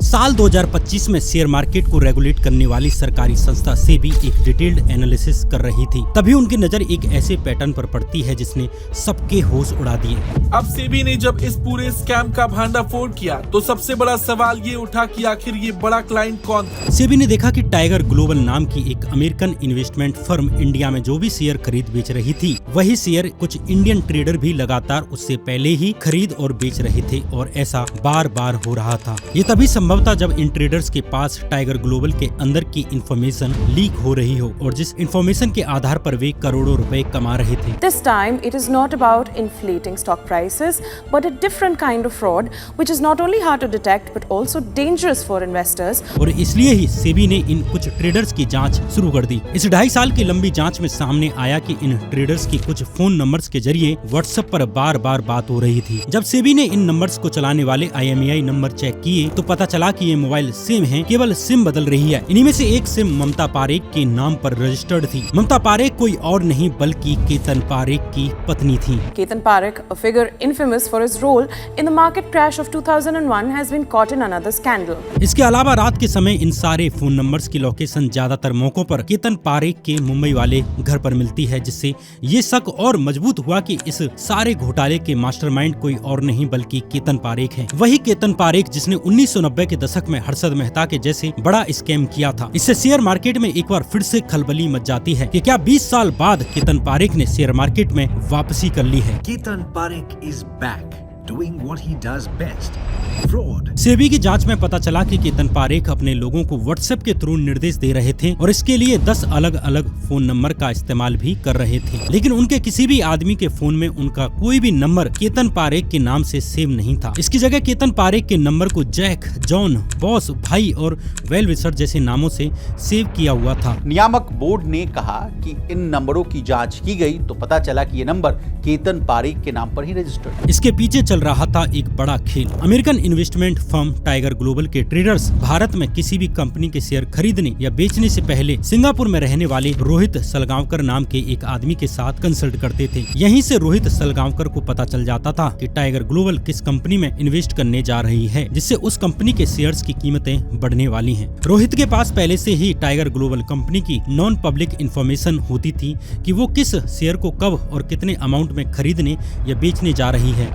साल 2025 में share market को रेगुलेट करने वाली सरकारी संस्था सेबी एक डिटेल्ड एनालिसिस कर रही थी। तभी उनकी नजर एक ऐसे पैटर्न पर पड़ती है जिसने सबके होश उड़ा दिए। अब सेबी ने जब इस पूरे स्कैम का भांडाफोड़ किया तो सबसे बड़ा सवाल ये उठा कि आखिर ये बड़ा क्लाइंट कौन था। सेबी ने देखा कि टाइगर ग्लोबल नाम की एक अमेरिकन इन्वेस्टमेंट फर्म इंडिया में जो भी शेयर खरीद बेच रही थी, वही शेयर कुछ इंडियन ट्रेडर भी लगातार उससे पहले ही खरीद और बेच रहे थे और ऐसा बार बार हो रहा था। ये तभी संभव था जब इन ट्रेडर्स के पास टाइगर ग्लोबल के अंदर की इंफॉर्मेशन लीक हो रही हो और जिस इंफॉर्मेशन के आधार पर वे करोड़ों रुपए कमा रहे थे। This time it is not about inflating stock prices but a different kind of fraud which is not only hard to detect but also dangerous for investors. और इसलिए ही सेबी ने इन कुछ ट्रेडर्स की जांच शुरू कर दी। इस 2.5 साल की लंबी जांच में सामने आया कि इन ट्रेडर्स की कुछ फोन नंबर्स के जरिए व्हाट्सएप पर बार बार बात हो रही थी। जब सेबी ने इन नंबर्स को चलाने वाले IMEI नंबर चेक किए तो पता चला कि ये मोबाइल सिम हैं, केवल सिम बदल रही है। इन्हीं में से एक सिम ममता पारेख के नाम पर रजिस्टर्ड थी। ममता पारेख कोई और नहीं बल्कि केतन पारेख की पत्नी थी। Ketan Parekh, a figure infamous for his role in the market crash of 2001, has been caught in another scandal. इसके अलावा रात के समय इन सारे फोन नंबर्स की लोकेशन ज्यादातर मौकों पर केतन पारेख के मुंबई वाले घर पर मिलती है, जिससे ये शक और मजबूत हुआ कि इस सारे घोटाले के मास्टरमाइंड कोई और नहीं बल्कि केतन पारेख है। वही केतन पारेख जिसने 1990 के दशक में हर्षद मेहता के जैसे बड़ा स्कैम किया था। इससे शेयर मार्केट में एक बार फिर से खलबली मच जाती है कि क्या 20 साल बाद केतन पारेख ने शेयर मार्केट में वापसी कर ली है। Ketan Parekh is back, doing what he does best. Fraud. SEBI की जांच में पता चला कि केतन पारेख अपने लोगों को व्हाट्सएप के थ्रू निर्देश दे रहे थे और इसके लिए 10 अलग अलग फोन नंबर का इस्तेमाल भी कर रहे थे, लेकिन उनके किसी भी आदमी के फोन में उनका कोई भी नंबर केतन पारेख के नाम से सेव नहीं था। इसकी जगह केतन पारेख के नंबर को जैक, जॉन, बॉस, भाई और वेल विशर जैसे नामों से सेव किया हुआ था। नियामक बोर्ड ने कहा कि इन नंबरों की जांच की गई तो पता चला कि ये नंबर केतन पारेख के नाम पर ही रजिस्टर्ड। इसके पीछे चल रहा था एक बड़ा खेल। American investment firm tiger global के ट्रेडर्स भारत में किसी भी कंपनी के शेयर खरीदने या बेचने से पहले सिंगापुर में रहने वाले रोहित सलगांवकर नाम के एक आदमी के साथ कंसल्ट करते थे। यहीं से रोहित सलगांवकर को पता चल जाता था कि टाइगर ग्लोबल किस कंपनी में इन्वेस्ट करने जा रही है, जिससे उस कंपनी के शेयर्स की कीमतें बढ़ने वाली हैं। रोहित के पास पहले से ही टाइगर ग्लोबल कंपनी की नॉन पब्लिक इंफॉर्मेशन होती थी कि वो किस शेयर को कब और कितने अमाउंट में खरीदने या बेचने जा रही है।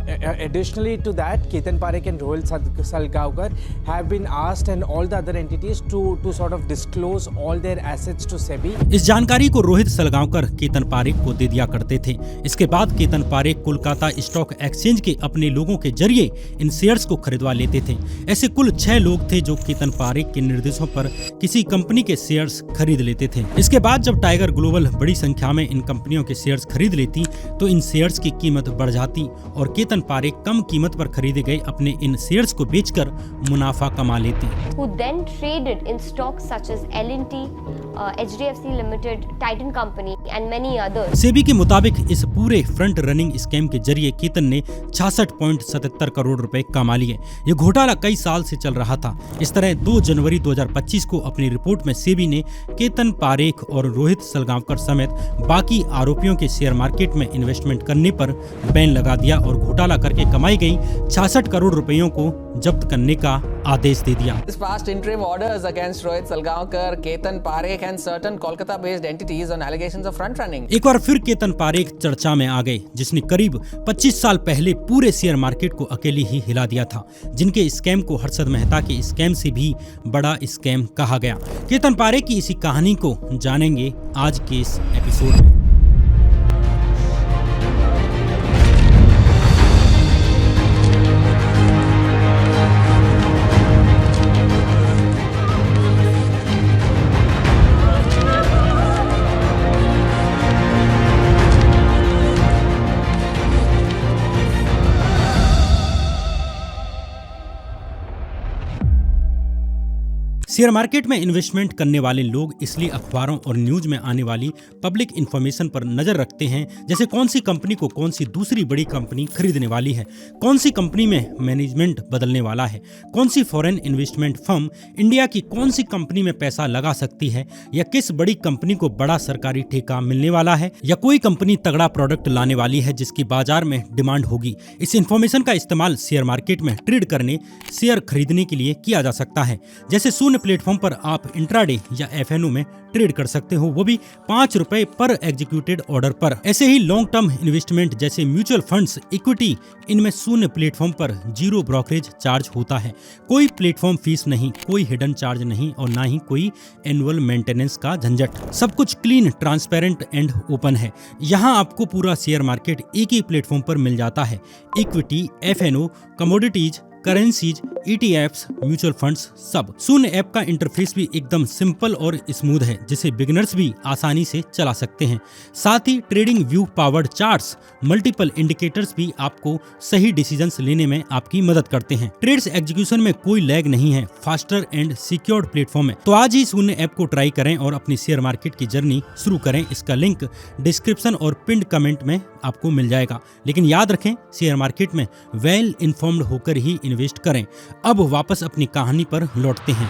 Additionally to that, Ketan Parekh and Rohit Salgaonkar have been asked and all the other entities to sort of disclose all their assets to SEBI. इस जानकारी को रोहित सलगांवकर केतन पारेख को दे दिया करते थे। इसके बाद केतन पारेख कोलकाता स्टॉक एक्सचेंज के अपने लोगों के जरिए इन शेयर्स को खरीदवा लेते थे। ऐसे कुल 6 लोग थे जो केतन पारेख के निर्देशों पर किसी कंपनी के शेयर्स खरीद लेते थे। इसके बाद जब टाइगर ग्लोबल बड़ी संख्या में इन कंपनियों के शेयर्स खरीद लेती तो इन शेयर्स की कीमत बढ़ जाती और केतन पारेख कम कीमत पर खरीदे गए अपने इन शेयर्स को बेचकर मुनाफा कमा लेते। Who then traded in stocks such as L&T, HDFC Limited, Titan Company and many others. SEBI के मुताबिक इस पूरे फ्रंट रनिंग स्कैम के जरिए केतन ने 66.77 करोड़ रुपए कमा लिए। ये घोटाला कई साल से चल रहा था। इस तरह 2 जनवरी 2025 को अपनी रिपोर्ट में सेबी ने केतन पारेख और रोहित सलगांवकर समेत बाकी आरोपियों के शेयर मार्केट में इन्वेस्टमेंट करने पर बैन लगा दिया और घोटाला करके कमाई गई 66 करोड़ रुपयों को जब्त करने का आदेश दे दिया। This past interim orders against Rohit Salgaonkar, Ketan Parekh and certain Kolkata-based entities on allegations of front running. एक बार फिर केतन पारेख चर्चा में आ गए, जिसने करीब 25 साल पहले पूरे शेयर मार्केट को अकेले ही हिला दिया था, जिनके स्कैम को हर्षद मेहता के स्कैम से भी बड़ा स्कैम कहा गया। केतन पारेख की इसी कहानी को जानेंगे आज के इस एपिसोड में। शेयर मार्केट में इन्वेस्टमेंट करने वाले लोग इसलिए अखबारों और न्यूज में आने वाली पब्लिक इंफॉर्मेशन पर नजर रखते हैं, जैसे कौन सी कंपनी को कौन सी दूसरी बड़ी कंपनी खरीदने वाली है, कौन सी कंपनी में मैनेजमेंट बदलने वाला है, कौन सी फॉरेन इन्वेस्टमेंट फर्म इंडिया की कौन सी कंपनी में पैसा लगा सकती है, या किस बड़ी कंपनी को बड़ा सरकारी ठेका मिलने वाला है, या कोई कंपनी तगड़ा प्रोडक्ट लाने वाली है जिसकी बाजार में डिमांड होगी। इस इंफॉर्मेशन का इस्तेमाल शेयर मार्केट में ट्रेड करने, शेयर खरीदने के लिए किया जा सकता है। जैसे शून्य प्लेटफॉर्म पर आप इंट्राडे या एफएनओ में ट्रेड कर सकते हो, वो भी 5 रुपए पर एग्जीक्यूटेड ऑर्डर पर। ऐसे ही लॉन्ग टर्म इन्वेस्टमेंट जैसे म्यूचुअल फंड्स, इक्विटी, इनमें शून्य प्लेटफॉर्म पर 0 ब्रोकरेज चार्ज होता है। कोई प्लेटफॉर्म फीस नहीं, कोई हिडन चार्ज नहीं और ना ही कोई एनुअल मेंटेनेंस का झंझट। सब कुछ क्लीन, ट्रांसपेरेंट एंड ओपन है। यहाँ आपको पूरा शेयर मार्केट एक ही प्लेटफॉर्म पर मिल जाता है। Equity, FNO, commodities, currencies, ETFs, mutual funds, सब। शून्य ऐप का इंटरफेस भी एकदम सिंपल और स्मूथ है, जिसे बिगिनर्स भी आसानी से चला सकते हैं। साथ ही TradingView powered charts, multiple indicators भी आपको सही डिसीजंस लेने में आपकी मदद करते हैं। ट्रेड्स एग्जीक्यूशन में कोई लैग नहीं है, फास्टर एंड सिक्योर्ड प्लेटफॉर्म है। तो आज ही शून्य ऐप को ट्राई करें और अपनी शेयर मार्केट की जर्नी शुरू करें। इसका लिंक डिस्क्रिप्शन और पिन्ड कमेंट में आपको मिल जाएगा। लेकिन याद रखें, शेयर मार्केट में वेल इन्फॉर्म्ड होकर ही इन्वेस्ट करें। अब वापस अपनी कहानी पर लौटते हैं।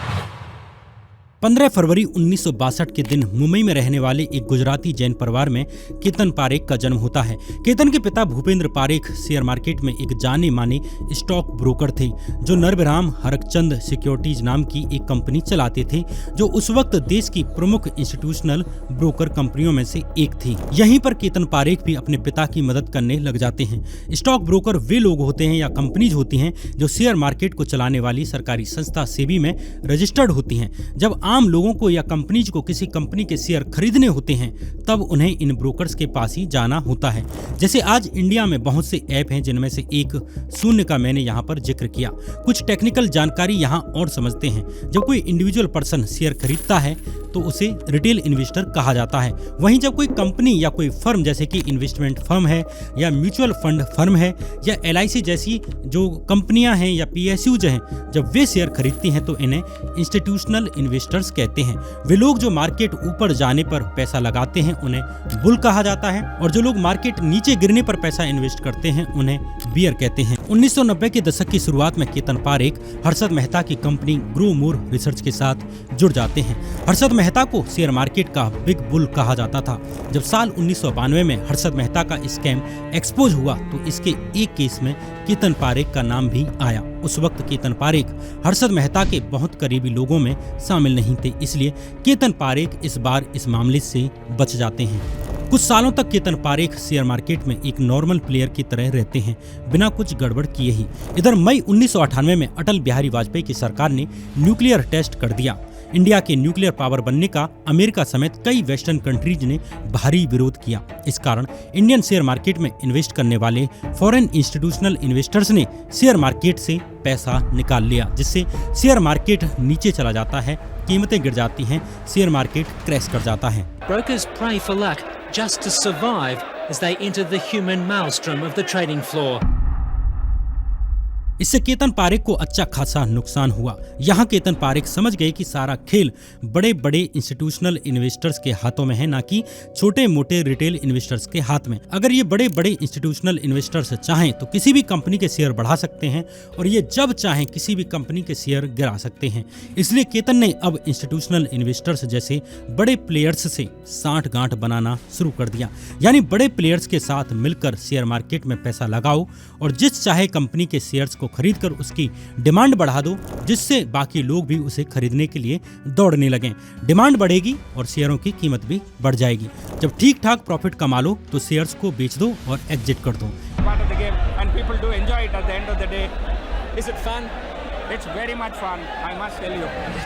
15 फरवरी 1962 के दिन मुंबई में रहने वाले एक गुजराती जैन परिवार में केतन पारेख का जन्म होता है। केतन के पिता भूपेंद्र पारेख शेयर मार्केट में एक जाने माने स्टॉक ब्रोकर थे, जो नरबराम हरकचंद सिक्योरिटीज नाम की एक कंपनी चलाते थे, जो उस वक्त देश की प्रमुख इंस्टीट्यूशनल ब्रोकर कंपनियों में से एक थी। यहीं पर केतन पारेख भी अपने पिता की मदद करने लग जाते हैं। स्टॉक ब्रोकर वे लोग होते हैं या कंपनीज होती हैं जो शेयर मार्केट को चलाने वाली सरकारी संस्था सेबी में रजिस्टर्ड होती हैं। जब आम लोगों को या कंपनीज को किसी कंपनी के शेयर खरीदने होते हैं, तब उन्हें इन ब्रोकर्स के पास ही जाना होता है। जैसे आज इंडिया में बहुत से ऐप हैं, जिनमें से एक शून्य का मैंने यहाँ पर जिक्र किया। कुछ टेक्निकल जानकारी यहाँ और समझते हैं। जब कोई इंडिविजुअल पर्सन शेयर खरीदता है तो उसे रिटेल इन्वेस्टर कहा जाता है। वहीं जब कोई कंपनी या कोई फर्म, जैसे कि इन्वेस्टमेंट फर्म है या म्यूचुअल फंड फर्म है या LIC जैसी जो कंपनियां हैं या PSUs हैं, जब वे शेयर खरीदती हैं तो इन्हें इंस्टीट्यूशनल इन्वेस्टर्स कहते हैं। वे लोग जो मार्केट ऊपर जाने पर पैसा लगाते हैं उन्हें बुल कहा जाता है, और जो लोग मार्केट नीचे गिरने पर पैसा इन्वेस्ट करते हैं उन्हें बियर कहते हैं। 1990 के दशक की शुरुआत में केतन पारेख हर्षद मेहता की कंपनी ग्रो मोर रिसर्च के साथ जुड़ जाते हैं। हर्षद मेहता को शेयर मार्केट का बिग बुल कहा जाता था। जब साल 1992 में हर्षद मेहता का स्कैम एक्सपोज हुआ तो इसके एक केस में केतन पारेख का नाम भी आया। उस वक्त केतन पारेख हर्षद मेहता के बहुत करीबी लोगों में शामिल नहीं थे, इसलिए केतन पारेख इस बार इस मामले से बच जाते हैं। कुछ सालों तक केतन पारेख शेयर मार्केट में एक नॉर्मल प्लेयर की तरह रहते हैं, बिना कुछ गड़बड़ किए ही। इधर मई 1998 में अटल बिहारी वाजपेयी की सरकार ने न्यूक्लियर टेस्ट कर दिया। इंडिया के न्यूक्लियर पावर बनने का अमेरिका समेत कई वेस्टर्न कंट्रीज ने भारी विरोध किया। इस कारण इंडियन शेयर मार्केट में इन्वेस्ट करने वाले फॉरेन इंस्टीट्यूशनल इन्वेस्टर्स ने शेयर मार्केट से पैसा निकाल लिया, जिससे शेयर मार्केट नीचे चला जाता है, कीमतें गिर जाती हैं, शेयर मार्केट क्रैश कर जाता है। Brokers pray for luck just to survive as they enter the human maelstrom of the trading floor. इससे केतन पारेख को अच्छा खासा नुकसान हुआ। यहाँ केतन पारेख समझ गए कि सारा खेल बड़े बड़े इंस्टीट्यूशनल इन्वेस्टर्स के हाथों में है, ना कि छोटे मोटे रिटेल इन्वेस्टर्स के हाथ में। अगर ये बड़े बड़े इंस्टीट्यूशनल इन्वेस्टर्स चाहें तो किसी भी कंपनी के शेयर बढ़ा सकते हैं, और ये जब चाहें किसी भी कंपनी के शेयर गिरा सकते हैं। इसलिए केतन ने अब इंस्टीट्यूशनल इन्वेस्टर्स जैसे बड़े प्लेयर्स से साठगांठ बनाना शुरू कर दिया। यानी बड़े प्लेयर्स के साथ मिलकर शेयर मार्केट में पैसा लगाओ और जिस चाहे कंपनी के शेयर्स को खरीदकर उसकी डिमांड बढ़ा दो, जिससे बाकी लोग भी उसे खरीदने के लिए दौड़ने लगें। डिमांड बढ़ेगी और शेयरों की कीमत भी बढ़ जाएगी। जब ठीक ठाक प्रॉफिट कमा लो तो शेयर्स को बेच दो और एग्जिट कर दो।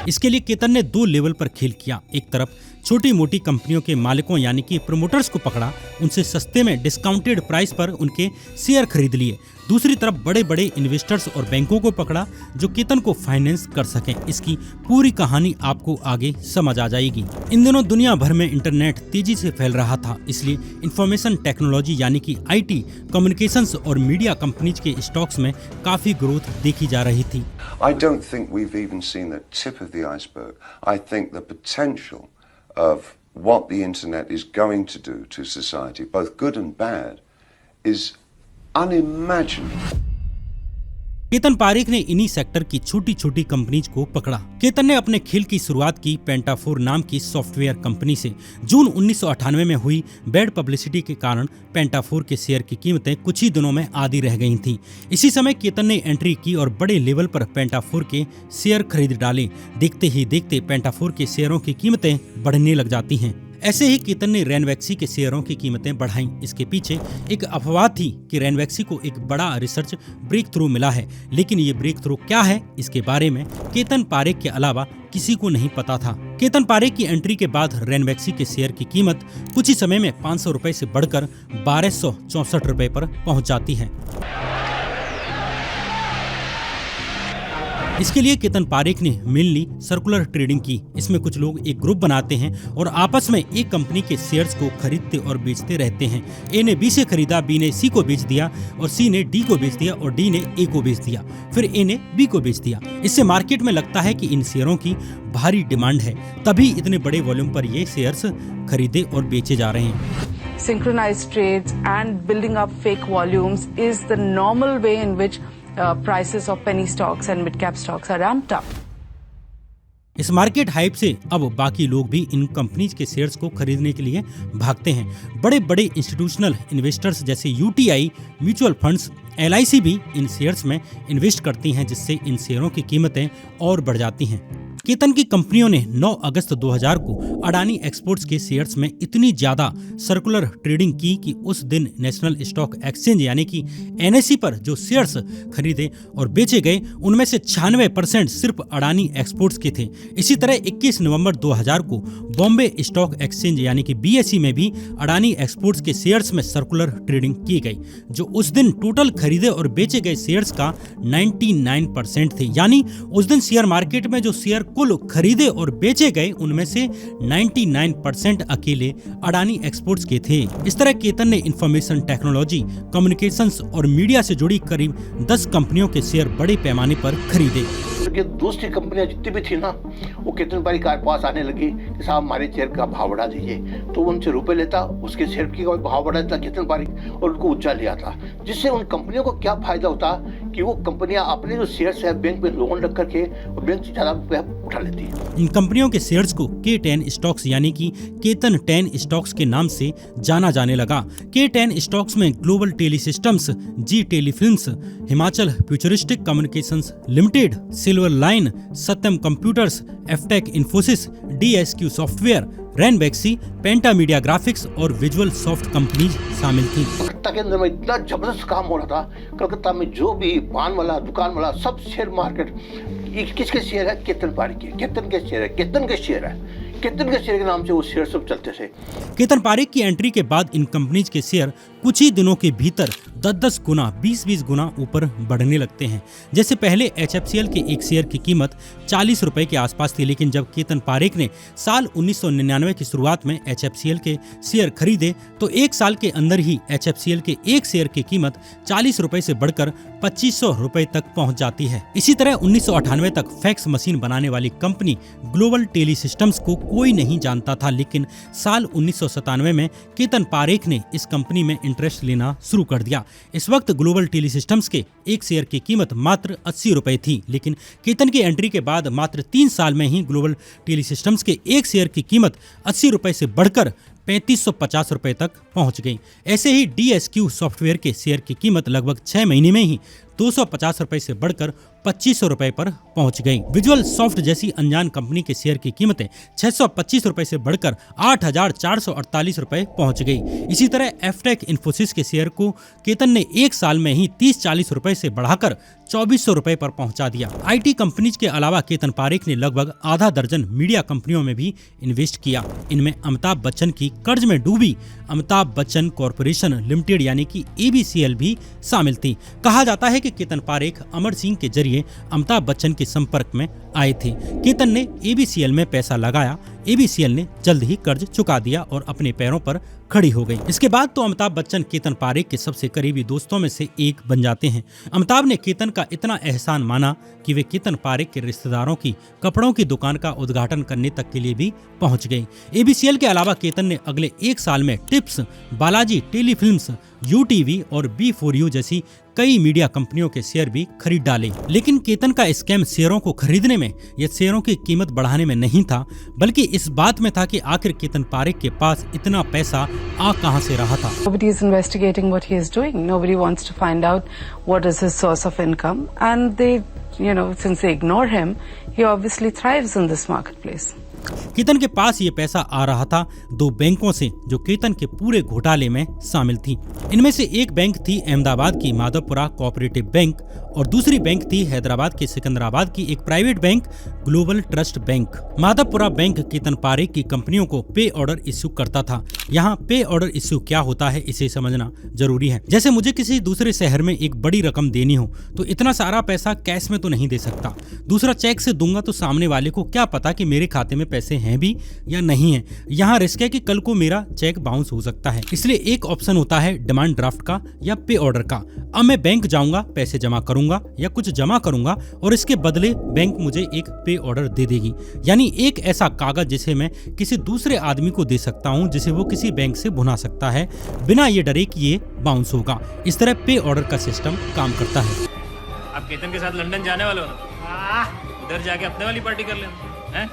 इसके लिए केतन ने 2 लेवल पर खेल किया। एक तरफ छोटी मोटी कंपनियों के मालिकों यानी कि प्रमोटर्स को पकड़ा, उनसे सस्ते में डिस्काउंटेड प्राइस पर उनके शेयर खरीद लिए। दूसरी तरफ बड़े बड़े इन्वेस्टर्स और बैंकों को पकड़ा जो केतन को फाइनेंस कर सकें। इसकी पूरी कहानी आपको आगे समझ आ जाएगी। इन दिनों दुनिया भर में इंटरनेट तेजी से फैल रहा था, इसलिए इंफॉर्मेशन टेक्नोलॉजी यानी कि IT, कम्युनिकेशंस और मीडिया कंपनीज के स्टॉक्स में काफी ग्रोथ देखी जा रही थी। I don't think we've even seen the tip of the iceberg. I think the potential of what the internet is going to do to society, both good and bad, is unimaginable. Ketan Parekh ने इन्हीं sector की छोटी छोटी companies को पकड़ा। केतन ने अपने खेल की शुरुआत की पेंटाफोर नाम की सॉफ्टवेयर कंपनी से। जून 1998 में हुई बैड पब्लिसिटी के कारण पेंटाफोर के शेयर की कीमतें कुछ ही दिनों में आधी रह गई थीं। इसी समय केतन ने एंट्री की और बड़े लेवल पर पेंटाफोर के शेयर खरीद डाले। देखते ही देखते पेंटाफोर के शेयरों की कीमतें बढ़ने लग जाती हैं। ऐसे ही केतन ने रैनवैक्सी के शेयरों की कीमतें बढ़ाईं। इसके पीछे एक अफवाह थी कि रैनवैक्सी को एक बड़ा रिसर्च ब्रेक थ्रू मिला है, लेकिन ये ब्रेक थ्रू क्या है, इसके बारे में केतन पारेख के अलावा किसी को नहीं पता था। केतन पारेख की एंट्री के बाद रैनवैक्सी के शेयर की कीमत कुछ ही समय में 500 रुपए से बढ़कर 1264 रुपए पर पहुंच जाती है। इसके लिए केतन पारेख ने मेनली सर्कुलर ट्रेडिंग की। इसमें कुछ लोग एक ग्रुप बनाते हैं और आपस में एक कंपनी के शेयर्स को खरीदते और बेचते रहते हैं। ए ने बी से खरीदा, बी ने सी को बेच दिया और सी ने डी को बेच दिया और डी ने ए को बेच दिया, फिर ए ने बी को बेच दिया। इससे मार्केट में लगता है कि इन शेयरों की भारी डिमांड है, तभी इतने बड़े वॉल्यूम पर ये शेयर्स खरीदे और बेचे जा रहे हैं। Synchronized trades and building up fake volumes is the normal way in which prices of penny stocks and mid-cap stocks are ramped up. इस मार्केट हाइप से अब बाकी लोग भी इन कंपनीज के शेयर्स को खरीदने के लिए भागते हैं। बड़े बड़े इंस्टीट्यूशनल इन्वेस्टर्स जैसे यूटीआई, म्यूचुअल फंड्स, एलआईसी भी इन शेयर्स में इन्वेस्ट करती हैं, जिससे इन शेयरों की कीमतें और बढ़ जाती हैं। केतन की कंपनियों ने 9 अगस्त 2000 को अडानी एक्सपोर्ट्स के शेयर्स में इतनी ज्यादा सर्कुलर ट्रेडिंग की कि उस दिन नेशनल स्टॉक एक्सचेंज यानी कि एनएसई पर जो शेयर्स खरीदे और बेचे गए उनमें से 96% सिर्फ अडानी एक्सपोर्ट्स के थे। इसी तरह 21 नवंबर 2000 को बॉम्बे स्टॉक एक्सचेंज यानी कि बीएसई में भी अडानी एक्सपोर्ट्स के शेयर्स में सर्कुलर ट्रेडिंग की गई, जो उस दिन टोटल खरीदे और बेचे गए शेयर्स का 99% थे। यानी उस दिन शेयर मार्केट में जो शेयर कुल खरीदे और बेचे गए उनमें से 99% अकेले अडानी एक्सपोर्ट्स के थे। इस तरह केतन ने इंफॉर्मेशन टेक्नोलॉजी, कम्युनिकेशंस और मीडिया से जुड़ी करीब 10 कंपनियों के शेयर बड़े पैमाने पर खरीदे। दूसरी कंपनियां जितनी भी थी ना, वो केतन पारेख के पास आने लगी कि साहब हमारे शेयर का भाव बढ़ा दीजिए, तो उनसे रुपए लेता, उसके शेयर की भाव बढ़ा देता केतन पारेख और उनको ऊंचा लिया था। जिससे उन कंपनियों को क्या फायदा होता कि वो कंपनियां अपने जो शेयर्स है बैंक में लोन रख करके और बैंक से ज्यादा उठा लेती है। इन कंपनियों के शेयर्स को K10 स्टॉक्स यानी कि केतन 10 स्टॉक्स के नाम से जाना जाने लगा। K10 स्टॉक्स में Global Tele Systems, Zee Telefilms, Himachal Futuristic Communications Limited, Silver Line, Satyam Computers, Aftek Infosys, DSQ Software, Ranbaxy, Pentamedia Graphics और विजुअल सॉफ्ट कंपनीज शामिल थी। कलकत्ता के अंदर में इतना जबरदस्त काम हो रहा था। कलकत्ता में जो भी पान वाला, दुकान वाला, सब शेयर मार्केट किसके शेयर है? केतन पारेख के। केतन के शेयर है, केतन के शेयर है, केतन के शेयर के नाम से वो शेयर सब चलते थे। केतन पारेख की एंट्री के बाद इन कंपनीज के शेयर कुछ ही दिनों के भीतर 10-10 गुना, 20-20 गुना ऊपर बढ़ने लगते हैं। जैसे पहले HFCL के एक शेयर की कीमत 40 रुपए के आसपास थी, लेकिन जब केतन पारेख ने साल 1999 की शुरुआत में HFCL के शेयर खरीदे तो एक साल के अंदर ही HFCL के एक शेयर की कीमत 40 रुपए से बढ़कर 2500 रुपए तक पहुंच जाती है। इसी तरह 1998 तक फैक्स मशीन बनाने वाली कंपनी ग्लोबल टेली सिस्टम्स को कोई नहीं जानता था, लेकिन साल 1997 में केतन पारेख ने इस कंपनी में इंटरेस्ट लेना शुरू कर दिया। इस वक्त ग्लोबल टेली सिस्टम्स के एक शेयर की कीमत मात्र 80 रुपए थी, लेकिन केतन की एंट्री के बाद मात्र 3 साल में ही ग्लोबल टेली सिस्टम्स के एक शेयर की कीमत 80 रुपए से बढ़कर 3550 रुपए तक पहुंच गई। ऐसे ही DSQ सॉफ्टवेयर के शेयर की कीमत लगभग 6 महीने में ही 250 रुपए से बढ़कर 2500 रुपए पर पहुंच गई। विजुअल सॉफ्ट जैसी अनजान कंपनी के शेयर की कीमतें 625 रुपए से बढ़कर 8448 रुपए पहुंच गई। इसी तरह एफटेक इन्फोसिस के शेयर को केतन ने एक साल में ही 30-40 रुपए से बढ़ाकर 2400 रुपए पर पहुंचा दिया। IT कंपनीज के अलावा केतन पारेख ने लगभग आधा दर्जन मीडिया कंपनियों में भी इन्वेस्ट किया। इनमें अमिताभ बच्चन की कर्ज में डूबी अमिताभ बच्चन कॉरपोरेशन लिमिटेड यानी कि ABCL भी शामिल थी। कहा जाता है कि केतन पारेख अमर सिंह के जरिए अमिताभ बच्चन के संपर्क में आए थे। केतन ने ABCL में पैसा लगाया। ABCL ने जल्द ही कर्ज चुका दिया और अपने पैरों पर खड़ी हो गई। इसके बाद तो अमिताभ बच्चन केतन पारेख के सबसे करीबी दोस्तों में से एक बन जाते हैं। अमिताभ ने केतन का इतना एहसान माना कि वे केतन पारेख के रिश्तेदारों की कपड़ों की दुकान का उद्घाटन करने तक के लिए भी पहुंच गए। ABCL के अलावा केतन ने अगले एक साल में टिप्स, बालाजी टेलीफिल्म्स, UTV और B4U जैसी कई मीडिया कंपनियों के शेयर भी खरीद डाले। लेकिन केतन का स्कैम शेयरों को खरीदने में या शेयरों की कीमत बढ़ाने में नहीं था, बल्कि इस बात में था कि आखिर केतन पारेख के पास इतना पैसा आ कहां से रहा था। Nobody is investigating what he is doing. Nobody wants to find out what is his source of income, and they, since they ignore him, he obviously thrives in this marketplace. Ketan के पास ये पैसा आ रहा था दो बैंकों से जो केतन के पूरे घोटाले में शामिल थी। इनमें से एक बैंक थी अहमदाबाद की माधवपुरा कोऑपरेटिव बैंक और दूसरी बैंक थी हैदराबाद के सिकंदराबाद की एक private bank Global Trust bank. Madhavpura bank Ketan Parekh की कंपनियों को पे ऑर्डर इश्यू करता था। यहाँ पे ऑर्डर इश्यू क्या होता है इसे समझना जरूरी है। जैसे मुझे किसी दूसरे शहर में एक बड़ी रकम देनी हो तो इतना सारा पैसा कैश में तो नहीं दे सकता, दूसरा चेक से दूंगा तो सामने वाले को क्या पता कि मेरे खाते में पैसे हैं भी या नहीं है। यहाँ रिस्क है कि कल को मेरा चेक बाउंस हो सकता है, इसलिए एक ऑप्शन होता है डिमांड ड्राफ्ट का या पे ऑर्डर का। अब मैं बैंक जाऊंगा, पैसे जमा करूंगा या कुछ जमा करूंगा और इसके बदले बैंक मुझे एक पे ऑर्डर दे देगी, यानी एक ऐसा कागज जिसे मैं किसी दूसरे आदमी को दे सकता हूं जिसे वो किसी बैंक से भुना सकता है बिना ये डरे कि ये बाउंस होगा। इस तरह पे ऑर्डर का सिस्टम काम करता है। आप केतन के साथ लंदन जाने वाले हो ना, उधर जाके अपने वाली पार्टी कर लेना हैं?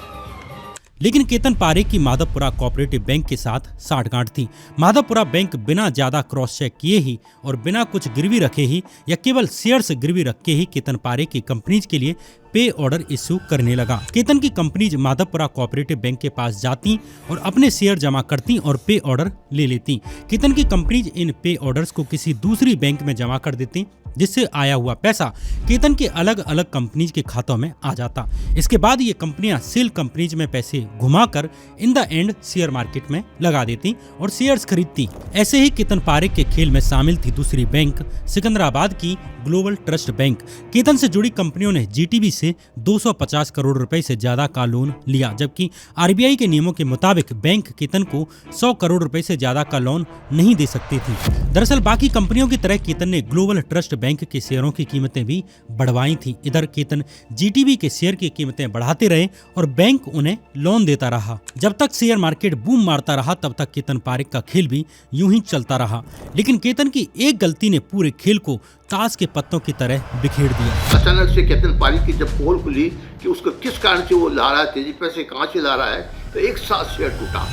लेकिन केतन पारेख की माधवपुरा कोऑपरेटिव बैंक के साथ साठगांठ थी। माधवपुरा बैंक बिना ज्यादा क्रॉस चेक किए ही और बिना कुछ गिरवी रखे ही या केवल शेयर्स गिरवी रख के ही केतन पारेख की कंपनीज के लिए पे ऑर्डर इश्यू करने लगा। केतन की कंपनीज माधवपुरा कोऑपरेटिव बैंक के पास जाती और अपने शेयर जमा करती और पे ऑर्डर ले लेती। केतन की कंपनीज इन पे ऑर्डर्स को किसी दूसरी बैंक में जमा कर देती, जिससे आया हुआ पैसा केतन के अलग अलग कंपनीज के खातों में आ जाता। इसके बाद ये कंपनियां सेल कंपनीज में पैसे घुमाकर in the end share market में लगा देती और शेयर्स खरीदती। ऐसे ही केतन पारेख के खेल में शामिल थी दूसरी बैंक सिकंदराबाद की ग्लोबल ट्रस्ट बैंक। केतन से जुड़ी कंपनियों ने GTB से 250 करोड़ रुपए से ज्यादा का लोन लिया, जबकि RBI के नियमों के मुताबिक बैंक केतन को 100 करोड़ रुपए से ज्यादा का लोन नहीं दे सकती थी। दरअसल बाकी कंपनियों की तरह केतन ने ग्लोबल ट्रस्ट बैंक के शेयरों की कीमतें भी बढ़वाई थी। इधर केतन GTB के शेयर की कीमतें बढ़ाते रहे और बैंक उन्हें लोन देता रहा। जब तक शेयर मार्केट बूम मारता रहा तब तक केतन पारेख का खेल भी यूं ही चलता रहा। लेकिन केतन की एक गलती ने पूरे खेल को ताश के पत्तों की तरह बिखेर दिया। अचानक से केतन पारेख की जब पोल खुली कि उसको किस कारण से वो ला रहा है, तेजी पैसे कहाँ से ला रहा है, तो एक साथ शेयर टूटा।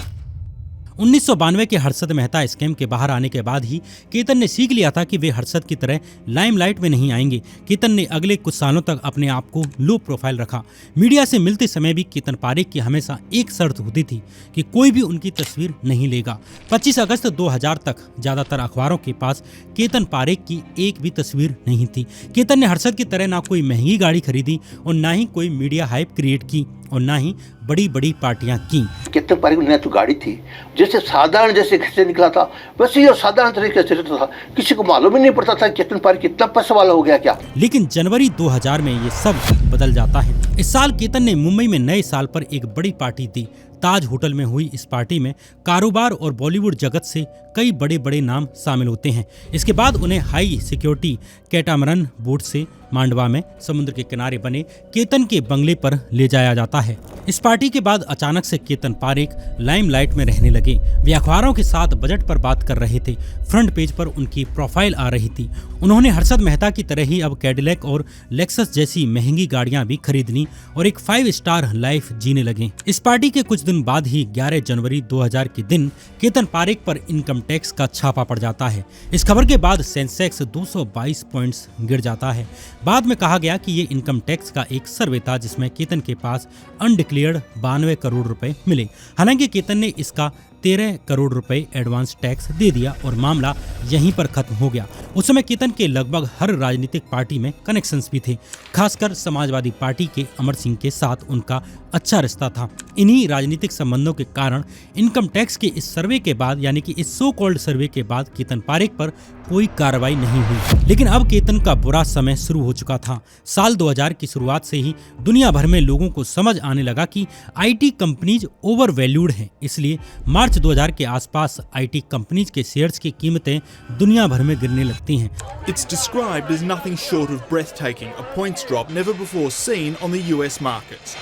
1992 के हर्षद मेहता स्कैम के बाहर आने के बाद ही केतन ने सीख लिया था कि वे हर्षद की तरह लाइमलाइट में नहीं आएंगे। केतन ने अगले कुछ सालों तक अपने आप को लो प्रोफाइल रखा। मीडिया से मिलते समय भी केतन पारेख की हमेशा एक शर्त होती थी कि कोई भी उनकी तस्वीर नहीं लेगा। 25 अगस्त 2000 तक ज्यादातर अखबारों के पास केतन पारेख की एक भी तस्वीर नहीं थी। केतन ने हर्षद की तरह ना कोई महंगी गाड़ी खरीदी और ना ही कोई मीडिया हाइप क्रिएट की और ना ही बड़ी बड़ी पार्टियां की। केतन पारेख ने तो गाड़ी थी, जैसे साधारण जैसे से निकला था वैसे ही और साधारण तरीके से रहता था। किसी को मालूम ही नहीं पड़ता था केतन पारेख कितना पैसा वाला हो गया क्या। लेकिन जनवरी 2000 में ये सब बदल जाता है। इस साल केतन ने मुंबई में नए साल पर एक बड़ी पार्टी दी। ताज होटल में हुई इस पार्टी में कारोबार और बॉलीवुड जगत से कई बड़े बड़े नाम शामिल होते हैं। इसके बाद उन्हें हाई सिक्योरिटी कैटामरन बोट से मांडवा में समुद्र के किनारे बने केतन के बंगले पर ले जाया जाता है। इस पार्टी के बाद अचानक से केतन पारेख लाइमलाइट में रहने लगे। वे अखबारों के साथ बजट पर बात कर रहे थे। फ्रंट पेज पर उनकी प्रोफाइल आ रही थी। उन्होंने हर्षद मेहता की तरह ही अब कैडिलैक और लेक्सस जैसी महंगी गाड़ियां भी खरीदनी और एक 5 स्टार लाइफ जीने लगे। इस पार्टी के कुछ दिन बाद ही 11 जनवरी 2000 के दिन केतन पारेख पर इनकम टैक्स का छापा पड़ जाता है। इस खबर के बाद सेंसेक्स 222 पॉइंट्स गिर जाता है। बाद में कहा गया कि ये इनकम टैक्स का एक सर्वे था जिसमें केतन के पास अनडिक्लेयर्ड 92 करोड़ रुपए मिले। हालांकि केतन ने इसका 13 करोड़ रुपए एडवांस टैक्स दे दिया और मामला यहीं पर खत्म हो गया। उस समय केतन के लगभग हर राजनीतिक पार्टी में कनेक्शंस भी थे। खासकर समाजवादी पार्टी के अमर सिंह के साथ उनका अच्छा रिश्ता था। इन्हीं राजनीतिक संबंधों के कारण इनकम टैक्स के इस सर्वे के बाद यानी कि इस सो कॉल्ड सर्वे के बाद केतन पारेख पर कोई कार्रवाई नहीं हुई। लेकिन अब केतन का बुरा समय शुरू हो चुका था। साल 2000 की शुरुआत से ही दुनिया भर में लोगों को समझ आने लगा कि आईटी कंपनीज ओवर वैल्यूड हैं। इसलिए मार्च 2000 के आसपास आईटी कंपनीज के शेयर्स की कीमतें दुनिया भर में गिरने लगती हैं। It's described as nothing short of breathtaking, a points drop never before seen on the US markets.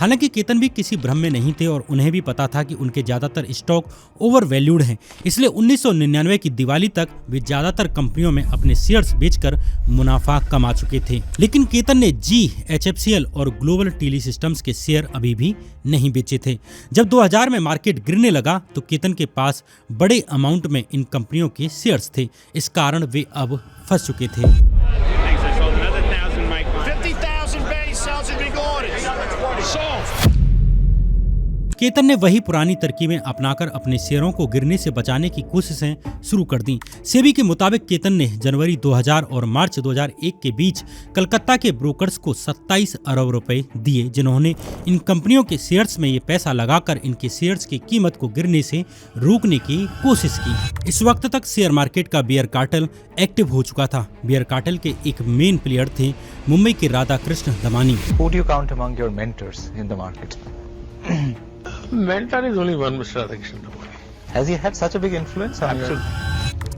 हालांकि केतन भी किसी भ्रम में नहीं थे और उन्हें भी पता था कि उनके ज्यादातर स्टॉक ओवर वैल्यूड हैं। इसलिए 1999 की दिवाली तक वे ज्यादातर कंपनियों में अपने शेयर्स बेचकर मुनाफा कमा चुके थे। लेकिन केतन ने जी, HFCL और ग्लोबल टेली सिस्टम्स के शेयर अभी भी नहीं बेचे थे। जब 2000 में मार्केट गिरने लगा तो केतन के पास बड़े अमाउंट में इन कंपनियों के शेयर्स थे। इस कारण वे अब फंस चुके थे। केतन ने वही पुरानी तरकीबें अपनाकर अपने शेयरों को गिरने से बचाने की कोशिशें शुरू कर दी। सेबी के मुताबिक केतन ने जनवरी 2000 और मार्च 2001 के बीच कलकत्ता के ब्रोकर्स को 27 अरब रुपए दिए, जिन्होंने इन कंपनियों के शेयर्स में ये पैसा लगाकर इनके शेयर्स की कीमत को गिरने से रोकने की कोशिश की। इस वक्त तक शेयर मार्केट का बियर कार्टेल एक्टिव हो चुका था। बियर कार्टेल के एक मेन प्लेयर थे मुंबई के Radhakrishna Damani. Who do you count among your mentors in the market? Mentor is only one, Mr. Radhakrishnan Damani. Has he had such a big influence on your?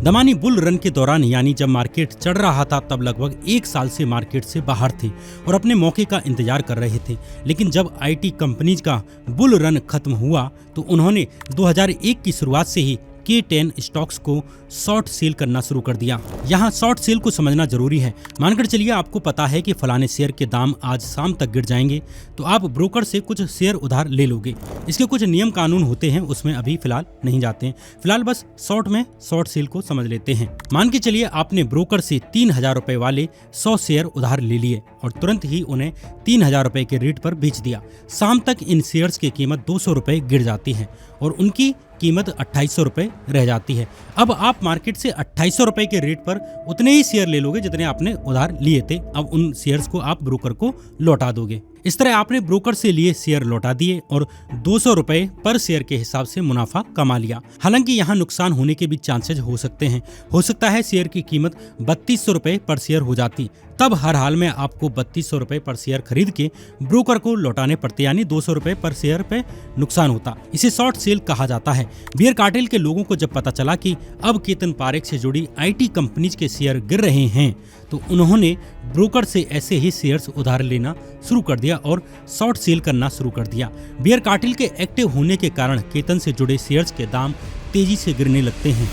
Damani bull run के दौरान यानी जब market चढ़ रहा था तब लगभग 1 साल से मार्केट से बाहर थे और अपने मौके का इंतजार कर रहे थे। लेकिन जब आईटी कंपनीज का बुल रन खत्म हुआ तो उन्होंने 2001 की शुरुआत से ही K10 स्टॉक्स को शॉर्ट सेल करना शुरू कर दिया। यहाँ शॉर्ट सेल को समझना जरूरी है। मानकर चलिए आपको पता है कि फलाने शेयर के दाम आज शाम तक गिर जाएंगे तो आप ब्रोकर से कुछ शेयर उधार ले लोगे। इसके कुछ नियम कानून होते हैं, उसमें अभी फिलहाल नहीं जाते हैं। फिलहाल बस शॉर्ट में शॉर्ट सेल को समझ लेते हैं। मान के चलिए आपने ब्रोकर से 3000 रुपए वाले 100 शेयर उधार ले लिए और तुरंत ही उन्हें 3000 रुपए के रेट पर बेच दिया। शाम तक इन शेयर्स की कीमत 200 रुपए गिर जाती है और उनकी कीमत 2800 रुपए रह जाती है। अब आप मार्केट से 2800 रुपए के रेट पर उतने ही शेयर ले लोगे जितने आपने उधार लिए थे। अब उन शेयर्स को आप ब्रोकर को लौटा दोगे। इस तरह आपने ब्रोकर से लिए शेयर लौटा दिए और 200 रुपए पर शेयर के हिसाब से मुनाफा कमा लिया। हालांकि यहाँ नुकसान होने के भी चांसेस हो सकते हैं। हो सकता है शेयर की कीमत 3200 रुपए पर शेयर हो जाती, तब हर हाल में आपको 3200 रुपए पर शेयर खरीद के ब्रोकर को लौटाने पड़ते, यानी 200 रुपए पर शेयर पे नुकसान होता। इसे शॉर्ट सेल कहा जाता है। बियर कार्टेल के लोगों को जब पता चला कि अब केतन पारेख से जुड़ी आईटी कंपनीज के शेयर गिर रहे हैं तो उन्होंने ब्रोकर से ऐसे ही शेयर्स उधार लेना शुरू कर दिया और शॉर्ट सेल करना शुरू कर दिया। बियर कार्टेल के एक्टिव होने के कारण केतन से जुड़े शेयर्स के दाम तेजी से गिरने लगते हैं।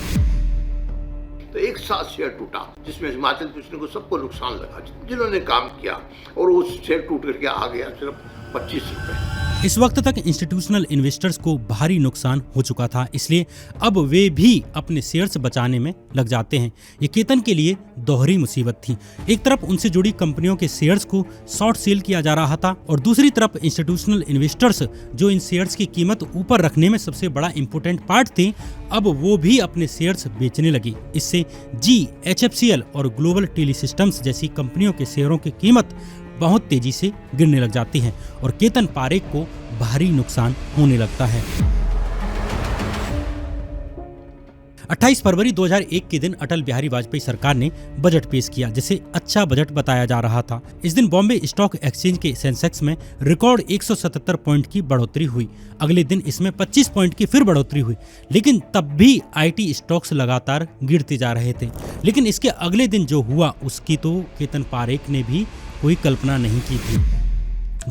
तो एक साथ शेयर टूटा जिसमें हिमाचल प्रदेश को सबको नुकसान लगा, जिन्होंने काम किया, और वो शेयर टूट करके आ गया सिर्फ 25 रुपए। इस वक्त तक इंस्टीट्यूशनल इन्वेस्टर्स को भारी नुकसान हो चुका था, इसलिए अब वे भी अपने शेयर्स बचाने में लग जाते हैं। ये केतन के लिए दोहरी मुसीबत थी। एक तरफ उनसे जुड़ी कंपनियों के शेयर्स को शॉर्ट सेल किया जा रहा था और दूसरी तरफ इंस्टीट्यूशनल इन्वेस्टर्स जो इन शेयर्स की कीमत ऊपर रखने में सबसे बड़ा इंपोर्टेंट पार्ट थे, अब वो भी अपने शेयर्स बेचने लगी। इससे जी, HFCL और ग्लोबल टेली सिस्टम्स जैसी कंपनियों के शेयरों की कीमत बहुत तेजी से गिरने लग जाती है और केतन पारेख को भारी नुकसान होने लगता है। 28 फरवरी 2001 के दिन अटल बिहारी वाजपेयी सरकार ने बजट पेश किया, जिसे अच्छा बजट बताया जा रहा था। इस दिन बॉम्बे स्टॉक एक्सचेंज के सेंसेक्स में रिकॉर्ड 177 पॉइंट की बढ़ोतरी हुई। अगले दिन इसमें 25 पॉइंट की फिर बढ़ोतरी हुई, लेकिन तब भी आईटी स्टॉक्स लगातार गिरते जा रहे थे। लेकिन इसके अगले दिन जो हुआ उसकी तो केतन पारेख ने भी कोई कल्पना नहीं की थी।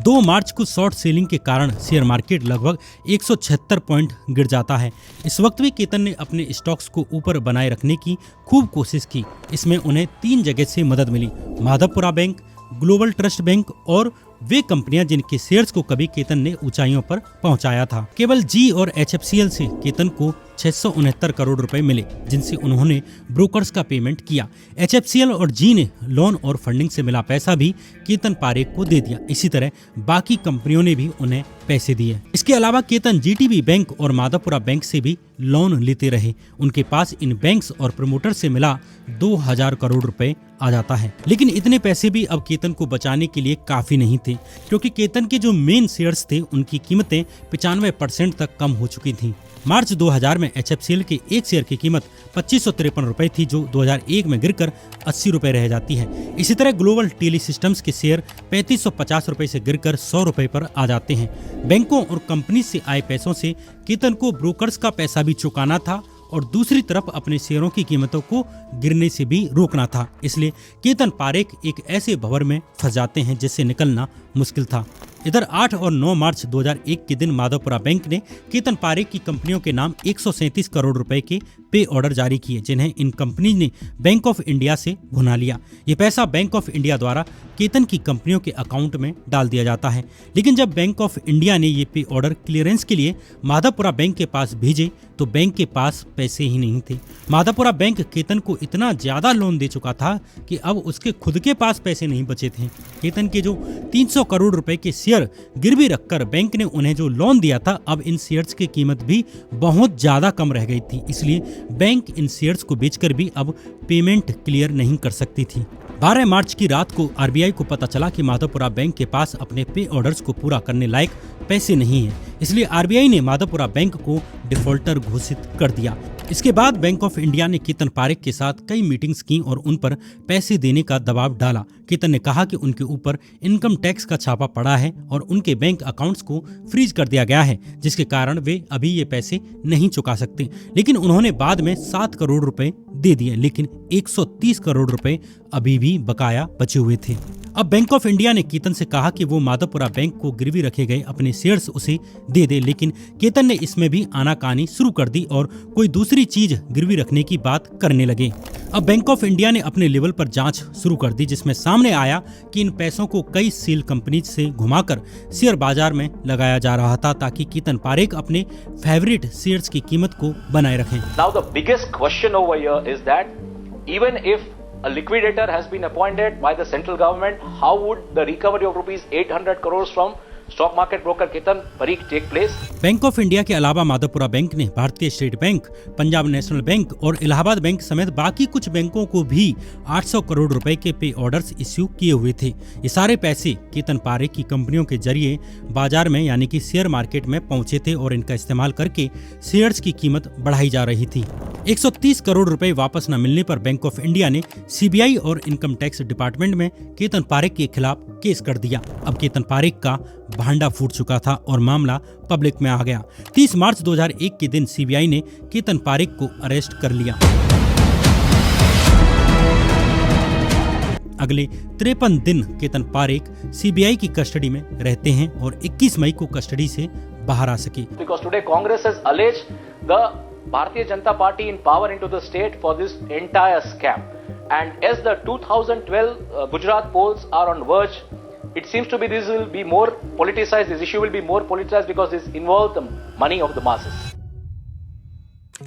2 मार्च को शॉर्ट सेलिंग के कारण शेयर मार्केट लगभग 176 पॉइंट गिर जाता है। इस वक्त भी केतन ने अपने स्टॉक्स को ऊपर बनाए रखने की खूब कोशिश की। इसमें उन्हें 3 जगह से मदद मिली: Madhavpura Bank, Global Trust Bank और वे कंपनियां जिनके शेयर्स को कभी केतन ने ऊंचाइयों पर पहुंचाया था। केवल जी और HFCL से केतन को 669 करोड़ रुपए मिले, जिनसे उन्होंने ब्रोकर्स का पेमेंट किया। HFCL और जी ने लोन और फंडिंग से मिला पैसा भी केतन पारेख को दे दिया। इसी तरह बाकी कंपनियों ने भी उन्हें पैसे दिए। इसके अलावा केतन GTB बैंक और माधवपुरा बैंक से भी लोन लेते रहे। उनके पास इन बैंक्स और प्रमोटर से मिला 2000 करोड़ रुपए आ जाता है। लेकिन इतने पैसे भी अब केतन को बचाने के लिए काफी नहीं थे, क्योंकि केतन के जो मेन शेयर्स थे उनकी कीमतें 95% तक कम हो चुकी थी। मार्च 2000 में में HFCL के एक शेयर की कीमत 2553 रुपए थी, जो 2001 में गिरकर 80 रुपए रह जाती है। इसी तरह ग्लोबल टेली सिस्टम्स के शेयर 3550 रुपए से गिरकर 100 रुपए पर आ जाते हैं। बैंकों और कंपनी से आए पैसों से केतन को ब्रोकर्स का पैसा भी चुकाना था और दूसरी तरफ अपने शेयरों की कीमतों को गिरने से भी रोकना था। इसलिए केतन पारेख एक ऐसे भंवर में फंस जाते हैं जिससे निकलना मुश्किल था। इधर 8 और 9 मार्च 2001 के दिन माधवपुरा बैंक ने केतन पारेख की कंपनियों के नाम 137 करोड़ रुपए के पे ऑर्डर जारी किए, जिन्हें इन कंपनी ने बैंक ऑफ इंडिया से भुना लिया। ये पैसा बैंक ऑफ इंडिया द्वारा केतन की कंपनियों के अकाउंट में डाल दिया जाता है। लेकिन जब बैंक ऑफ इंडिया ने ये पे ऑर्डर क्लियरेंस के लिए माधवपुरा बैंक के पास भेजे तो बैंक के पास पैसे ही नहीं थे। माधवपुरा बैंक केतन को इतना ज्यादा लोन दे चुका था कि अब उसके खुद के पास पैसे नहीं बचे थे। केतन के जो 300 करोड़ रुपए के शेयर गिरवी रखकर बैंक ने उन्हें जो लोन दिया था, अब इन शेयर्स की कीमत भी बहुत ज्यादा कम रह गई थी। इसलिए बैंक इन शेयर्स को बेचकर भी अब पेमेंट क्लियर नहीं कर सकती थी। 12 मार्च की रात को आरबीआई को पता चला कि माधवपुरा बैंक के पास अपने पे ऑर्डर्स को पूरा करने लायक पैसे नहीं हैं। इसलिए आरबीआई ने माधवपुरा बैंक को डिफॉल्टर घोषित कर दिया। इसके बाद बैंक ऑफ इंडिया ने केतन पारेख के साथ कई मीटिंग्स की और उन पर पैसे देने का दबाव डाला। केतन ने कहा कि उनके ऊपर इनकम टैक्स का छापा पड़ा है और उनके बैंक अकाउंट्स को फ्रीज कर दिया गया है, जिसके कारण वे अभी ये पैसे नहीं चुका सकते। लेकिन उन्होंने बाद में 7 करोड़ रुपए दे दिए, लेकिन 130 करोड़ रुपए अभी भी बकाया बचे हुए थे। अब बैंक ऑफ इंडिया ने केतन से कहा कि वो माधवपुरा बैंक को गिरवी रखे गए अपने शेयर्स उसे दे दे, लेकिन केतन ने इसमें भी आनाकानी शुरू कर दी और कोई दूसरी चीज गिरवी रखने की बात करने लगे। अब बैंक ऑफ इंडिया ने अपने लेवल पर जांच शुरू कर दी, जिसमें सामने आया कि इन पैसों को कई सेल कंपनी से घुमाकर शेयर बाजार में लगाया जा रहा था, ताकि केतन पारेख अपने फेवरेट शेयर्स की कीमत को बनाए रखें। Now the biggest question over here is that even if a liquidator has been appointed by the central government, how would the recovery of rupees 800 crores from stock market broker Ketan Parekh take place? Bank of India के अलावा Madhavpura bank ने Bharatiya state bank, Punjab national bank और Allahabad bank समेत बाकी कुछ बैंकों को भी 800 करोड़ रुपए के पे ऑर्डर्स इश्यू किए हुए थे। ये सारे पैसे केतन पारेख की कंपनियों के जरिए बाजार में यानी कि शेयर मार्केट में पहुंचे थे और इनका इस्तेमाल करके शेयर्स की कीमत बढ़ाई जा रही थी। 130 करोड़ रुपए वापस न मिलने पर बैंक ऑफ इंडिया ने सीबीआई और इनकम टैक्स डिपार्टमेंट में केतन पारेख के खिलाफ केस कर दिया। अब केतन पारेख का भांडा फूट चुका था और मामला पब्लिक में आ गया। 30 मार्च 2001 के दिन सीबीआई ने केतन पारेख को अरेस्ट कर लिया। अगले 53 दिन केतन पारेख सीबीआई की कस्टडी में रहते हैं और 21 मई को कस्टडी से बाहर आ सके। Because today Congress has alleged the Bharatiya Janata Party in power into the state for this entire scam. And as the 2012 Gujarat polls are on verge, it seems to be this will be more politicized. This issue will be more politicized because this involves the money of the masses.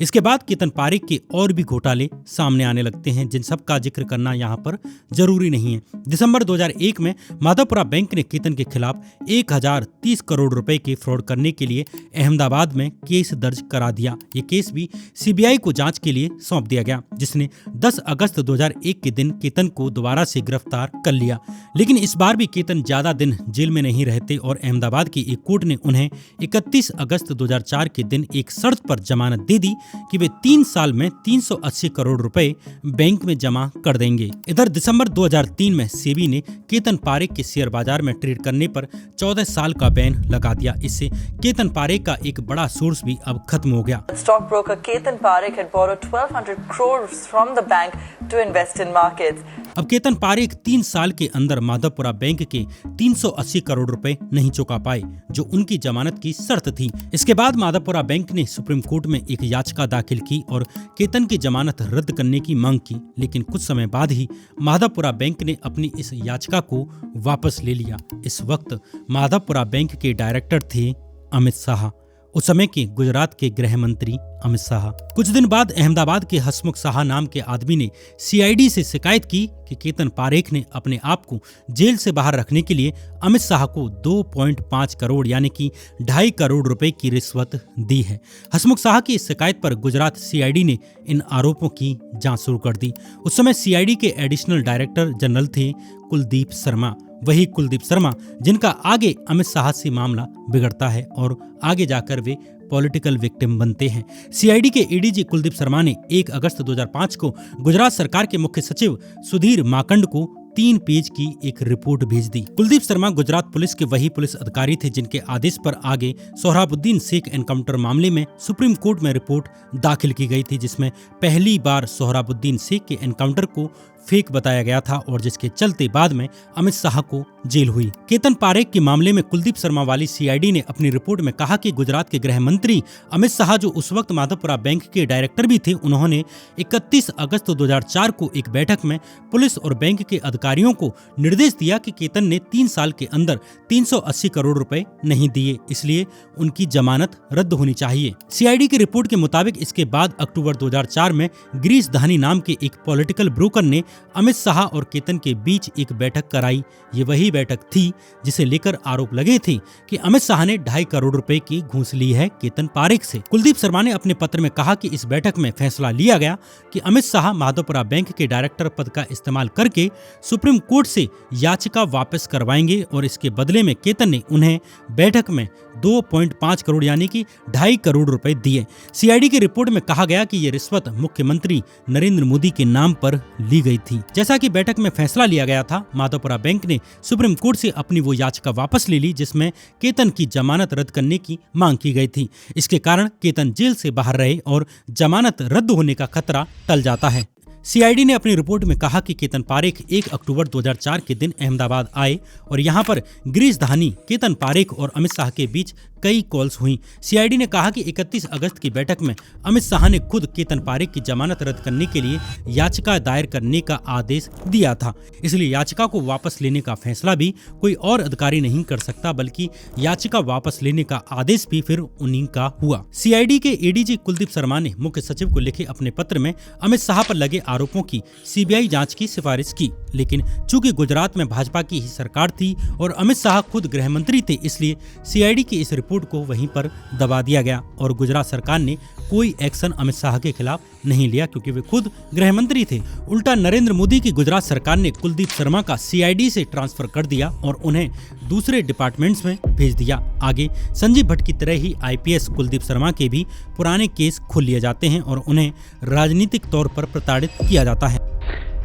इसके बाद केतन पारेख के और भी घोटाले सामने आने लगते हैं, जिन सब का जिक्र करना यहाँ पर जरूरी नहीं है। दिसंबर 2001 में माधवपुरा बैंक ने केतन के खिलाफ 1030 करोड़ रुपए के फ्रॉड करने के लिए अहमदाबाद में केस दर्ज करा दिया। ये केस भी सीबीआई को जांच के लिए सौंप दिया गया, जिसने 10 अगस्त 2001 के दिन केतन को दोबारा से गिरफ्तार कर लिया। लेकिन इस बार भी केतन ज्यादा दिन जेल में नहीं रहते और अहमदाबाद की एक कोर्ट ने उन्हें 31 अगस्त 2004 के दिन एक शर्त पर जमानत दे दी कि वे 3 साल में 380 करोड़ रुपए बैंक में जमा कर देंगे। इधर दिसंबर 2003 में सेबी ने केतन पारेख के शेयर बाजार में ट्रेड करने पर 14 साल का बैन लगा दिया। इससे केतन पारेख का एक बड़ा सोर्स भी अब खत्म हो गया। Stock broker Ketan Parekh had borrowed 1200 crores from the bank to invest in markets. अब केतन पारेख 3 साल के अंदर माधवपुरा बैंक के 380 करोड़ रुपए नहीं चुका पाए, जो उनकी जमानत की शर्त थी। इसके बाद माधवपुरा बैंक ने सुप्रीम कोर्ट में एक याचिका दाखिल की और केतन की जमानत रद्द करने की मांग की, लेकिन कुछ समय बाद ही माधवपुरा बैंक ने अपनी इस याचिका को वापस ले लिया। इस वक्त माधवपुरा बैंक के डायरेक्टर थे अमित शाह, उस समय के गुजरात के गृह मंत्री अमित शाह। कुछ दिन बाद अहमदाबाद के हसमुख शाह नाम के आदमी ने सीआईडी से शिकायत की कि केतन पारेख ने अपने आप को जेल से बाहर रखने के लिए अमित शाह को 2.5 करोड़ यानी कि 2.5 करोड़ रुपए की रिश्वत दी है। हसमुख शाह की इस शिकायत पर गुजरात सीआईडी ने इन आरोपों की जांच शुरू कर दी। उस समय सीआईडी के एडिशनल डायरेक्टर जनरल थे कुलदीप शर्मा। वही कुलदीप शर्मा जिनका आगे अमित शाह से मामला बिगड़ता है और आगे जाकर वे पॉलिटिकल विक्टिम बनते हैं। सीआईडी के एडीजी कुलदीप शर्मा ने 1 अगस्त 2005 को गुजरात सरकार के मुख्य सचिव सुधीर माकंड को 3 पेज की एक रिपोर्ट भेज दी। कुलदीप शर्मा गुजरात पुलिस के वही पुलिस अधिकारी थे जिनके आदेश पर आगे सोहराबुद्दीन शेख एनकाउंटर मामले में सुप्रीम कोर्ट में रिपोर्ट दाखिल की गई थी, जिसमें पहली बार सोहराबुद्दीन शेख के एनकाउंटर को फेक बताया गया था और जिसके चलते बाद में अमित शाह को जेल हुई। केतन पारेख के मामले में कुलदीप शर्मा वाली सीआईडी ने अपनी रिपोर्ट में कहा कि गुजरात के गृह मंत्री अमित शाह, जो उस वक्त माधवपुरा बैंक के डायरेक्टर भी थे, उन्होंने 31 अगस्त 2004 को एक बैठक में पुलिस और बैंक के अधिकारियों को निर्देश दिया कि केतन ने 3 साल के अंदर 380 करोड़ रुपए नहीं दिए, इसलिए उनकी जमानत रद्द होनी चाहिए। सीआईडी की रिपोर्ट के मुताबिक इसके बाद अक्टूबर 2004 में गिरीश धानी नाम के एक पॉलिटिकल ब्रोकर ने अमित शाह और केतन के बीच एक बैठक कराई। ये वही बैठक थी जिसे लेकर आरोप लगे थे कि अमित शाह ने 2.5 करोड़ रुपए की घूस ली है केतन पारेख से। कुलदीप शर्मा ने अपने पत्र में कहा कि इस बैठक में फैसला लिया गया कि अमित शाह माधवपुरा बैंक के डायरेक्टर पद का इस्तेमाल करके सुप्रीम कोर्ट से याचिका वापस करवाएंगे और इसके बदले में केतन ने उन्हें बैठक में 2.5 करोड़ यानी कि 2.5 करोड़ रुपए दिए। सीआईडी की रिपोर्ट में कहा गया कि ये रिश्वत मुख्यमंत्री नरेंद्र मोदी के नाम पर ली गई थी। जैसा कि बैठक में फैसला लिया गया था, माधवपुरा बैंक ने सुप्रीम कोर्ट से अपनी वो याचिका वापस ले ली जिसमें केतन की जमानत रद्द करने की मांग की गई थी। इसके कारण केतन जेल से बाहर रहे और जमानत रद्द होने का खतरा टल जाता है। सीआईडी ने अपनी रिपोर्ट में कहा कि केतन पारेख 1 अक्टूबर 2004 के दिन अहमदाबाद आए और यहां पर गिरीश धानी, केतन पारेख और अमित शाह के बीच कई कॉल्स हुई। सीआईडी ने कहा कि 31 अगस्त की बैठक में अमित शाह ने खुद केतन पारेख की जमानत रद्द करने के लिए याचिका दायर करने का आदेश दिया था, इसलिए याचिका को वापस लेने का फैसला भी कोई और अधिकारी नहीं कर सकता, बल्कि याचिका वापस लेने का आदेश भी फिर उन्हीं का हुआ। सीआईडी के एडीजी कुलदीप शर्मा ने मुख्य सचिव को लिखे अपने पत्र में अमित शाह पर लगे आरोपों की सीबीआई जांच की सिफारिश की, लेकिन चूंकि गुजरात में भाजपा की ही सरकार थी और अमित शाह खुद गृह मंत्री थे, इसलिए सीआईडी की इस रिपोर्ट को वहीं पर दबा दिया गया और गुजरात सरकार ने कोई एक्शन अमित शाह के खिलाफ नहीं लिया क्योंकि वे खुद गृह मंत्री थे। उल्टा नरेंद्र मोदी की गुजरात सरकार ने कुलदीप शर्मा का सीआईडी से ट्रांसफर कर दिया और उन्हें दूसरे डिपार्टमेंट्स में भेज दिया। आगे संजीव भट्ट की तरह ही आईपीएस कुलदीप शर्मा के भी पुराने केस खोल लिए जाते हैं और उन्हें राजनीतिक तौर पर प्रताड़ित किया जाता है।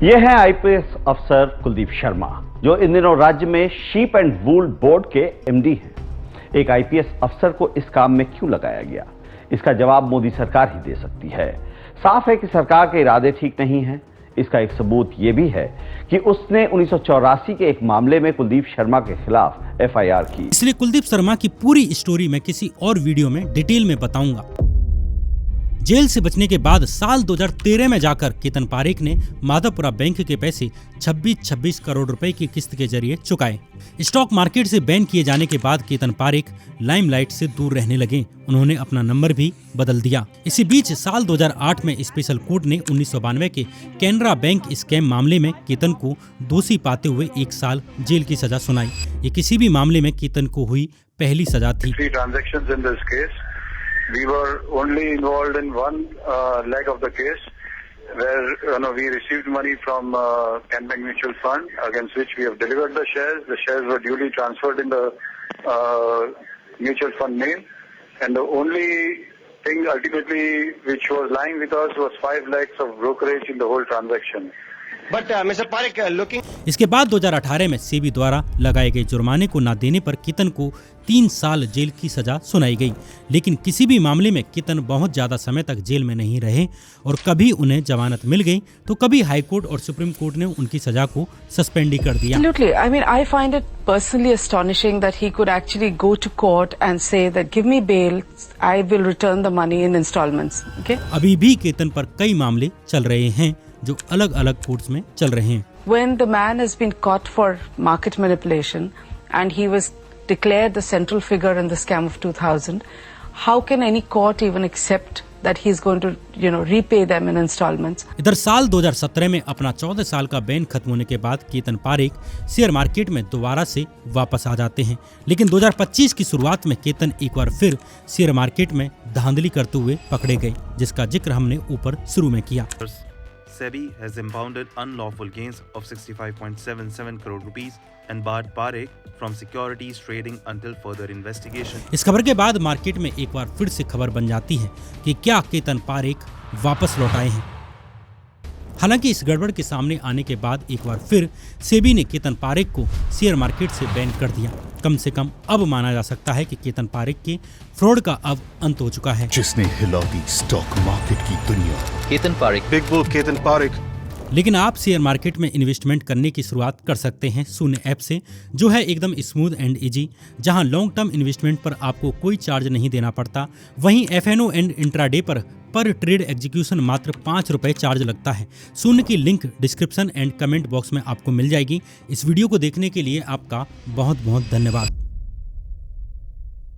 ये है आईपीएस अफसर कुलदीप शर्मा, जो इन दिनों राज्य में शीप एंड वूल बोर्ड के एमडी हैं। एक आईपीएस अफसर को इस काम में क्यों लगाया गया, इसका जवाब मोदी सरकार ही दे सकती है। साफ है कि सरकार के इरादे ठीक नहीं हैं। इसका एक सबूत ये भी है कि उसने 1984 के एक मामले में कुलदीप शर्मा के खिलाफ एफआईआर की। इसलिए कुलदीप शर्मा की पूरी स्टोरी मैं किसी और वीडियो में डिटेल में बताऊंगा। जेल से बचने के बाद साल 2013 में जाकर केतन पारेख ने माधवपुरा बैंक के पैसे 26 करोड़ रुपए की किस्त के जरिए चुकाए। स्टॉक मार्केट से बैन किए जाने के बाद केतन पारेख लाइमलाइट से दूर रहने लगे। उन्होंने अपना नंबर भी बदल दिया। इसी बीच साल 2008 में स्पेशल कोर्ट ने 1992 के कैनरा बैंक स्कैम मामले में केतन को दोषी पाते हुए 1 साल जेल की सजा सुनाई। ये किसी भी मामले में केतन को हुई पहली सजा थी। We were only involved in one leg of the case, where we received money from Can Bank Mutual Fund, against which we have delivered the shares. The shares were duly transferred in the mutual fund name, and the only thing ultimately which was lying with us was 5 lakhs of brokerage in the whole transaction. But Mr. Parekh, looking... इसके बाद 2018 में सेबी द्वारा लगाए गए जुर्माने को न देने पर केतन को 3 साल जेल की सजा सुनाई गई, लेकिन किसी भी मामले में केतन बहुत ज्यादा समय तक जेल में नहीं रहे और कभी उन्हें जमानत मिल गई तो कभी हाई कोर्ट और सुप्रीम कोर्ट ने उनकी सजा को सस्पेंड ही कर दिया। Absolutely. I mean, I find it personally astonishing that he could actually go to court and say that give me bail, I will return the money in installments. Okay? अभी भी केतन पर कई मामले चल रहे हैं जो अलग अलग कोर्ट्स में चल रहे हैं। When the man has been caught for market manipulation and he was declared the central figure in the scam of 2000, how can any court even accept that he is going to, repay them in installments? इधर साल 2017 में अपना 14 साल का ban खत्म होने के बाद केतन पारेख शेयर मार्केट में दोबारा से वापस आ जाते हैं, लेकिन 2025 की शुरुआत में केतन एक बार फिर शेयर मार्केट में धांधली करते हुए पकड़े गए, जिसका जिक्र हमने ऊपर शुरू में किया। SEBI has impounded unlawful gains of 65.77 crore rupees and barred Parekh from securities trading until further investigation. इस खबर के बाद मार्केट में एक बार फिर से खबर बन जाती है कि क्या केतन पारेख वापस लौट आए हैं। हालांकि इस गड़बड़ के सामने आने के बाद एक बार फिर सेबी ने केतन पारेख को शेयर मार्केट से बैन कर दिया। कम से कम अब माना जा सकता है कि केतन पारेख के फ्रॉड का अब अंत हो चुका है, जिसने हिला दी स्टॉक मार्केट की दुनिया। Ketan Parekh, big bull Ketan Parekh. लेकिन आप शेयर मार्केट में इन्वेस्टमेंट करने की शुरुआत कर सकते हैं शून्य ऐप से, जो है एकदम स्मूथ एंड इजी, जहां लॉन्ग टर्म इन्वेस्टमेंट पर आपको कोई चार्ज नहीं देना पड़ता। वहीं FNO एंड इंट्राडे पर ट्रेड एग्जीक्यूशन मात्र 5 रुपए चार्ज लगता है। शून्य की link description and comment box में आपको मिल जाएगी। इस वीडियो को देखने के लिए आपका बहुत बहुत धन्यवाद।